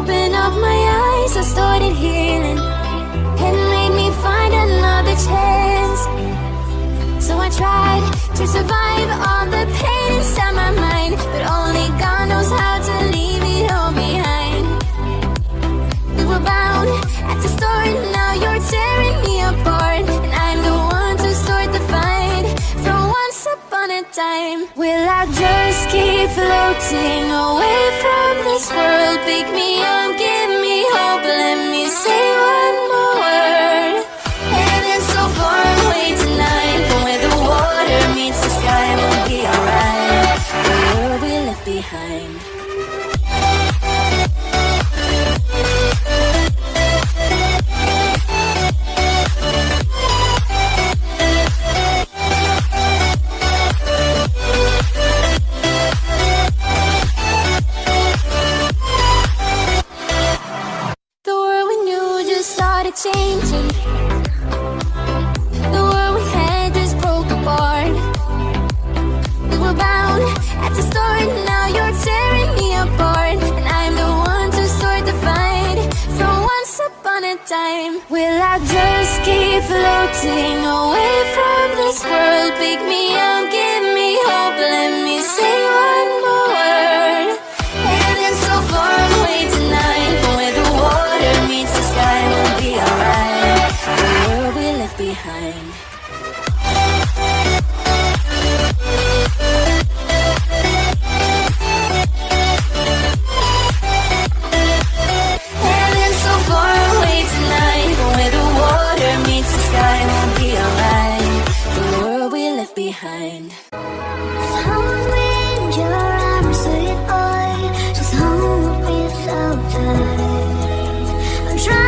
opened up my eyes, I started healing. It made me find another chance. So I tried to survive all the pain inside my mind, but only God knows how to leave it all behind. We were bound at the start, now you're tearing me apart, and I'm the one to start the fight. From once upon a time, will I just keep floating away from this world? Pick me up, give me hope, let me say one more word. Heaven's so far away tonight, but where the water meets the sky, we'll be alright. The world we left behind. Changing. The world we had just broke apart. We were bound at the start, now you're tearing me apart, and I'm the one to start the fight. From once upon a time, will I just keep floating away from this world? Pick me up, give me hope, let me say one more word. Heaven's so far away tonight, but where the water meets the sky, we'll be alright. The world we left behind. Heaven's so far away tonight, but where the water meets the sky, we'll be alright. The world we left behind. Someone wind your arms, sweet boy, just hold me so tight. I'm trying